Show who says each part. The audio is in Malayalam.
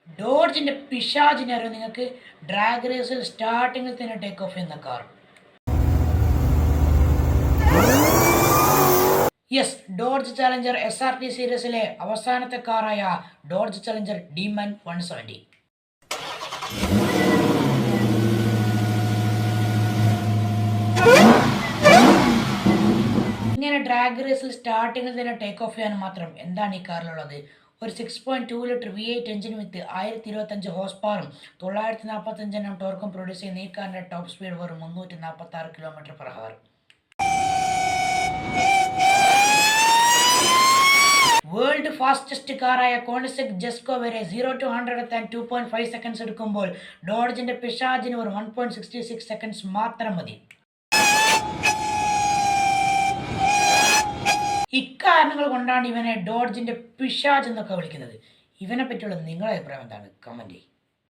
Speaker 1: ഡോഡ്ജിന്റെ പിശാചിനെ അറിയാം നിങ്ങൾക്ക്. ഡ്രാഗ് റേസിൽ സ്റ്റാർട്ടിങ്ങിൽ തന്നെ ടേക്ക് ഓഫ് ചെയ്യുന്ന car. Yes, dodge Challenger SRT സീരീസിലെ അവസാനത്തെ കാറായ ഡോഡ്ജ് ചാലഞ്ചർ ഡീമൻ 170. ഇങ്ങനെ ഡ്രാഗ് റേസിൽ സ്റ്റാർട്ടിങ്ങിൽ തന്നെ ടേക്ക് ഓഫ് ചെയ്യാൻ മാത്രം എന്താണ് ഈ കാറിലുള്ളത്? ഒരു 6.2 ലിറ്റർ V8 എഞ്ചിൻ വിത്ത് 1025 ഹോഴ്സ് പവറും 945 എണ്ണം ടോർക്കും പ്രൊഡ്യൂസ് ചെയ്യുന്ന ഈ കാറിന്റെ ടോപ്പ് സ്പീഡ് വെറും 346 km/h. വേൾഡ് ഫാസ്റ്റസ്റ്റ് കാറായ കോണിസെക് ജെസ്കോ വരെ 0 to 100 എത്താൻ 2.5 സെക്കൻഡ്സ് എടുക്കുമ്പോൾ ഡോഡ്ജിന്റെ പിശാചിന് ഒരു 1.66 സെക്കൻഡ്സ് മാത്രം മതി. ഇക്കാരണങ്ങൾ കൊണ്ടാണ് ഇവനെ ഡോഡ്ജിന്റെ പിശാച് എന്നൊക്കെ വിളിക്കുന്നത്. ഇവനെ പറ്റിയുള്ള നിങ്ങളുടെ അഭിപ്രായം എന്താണ്? കമന്റ് ചെയ്യും.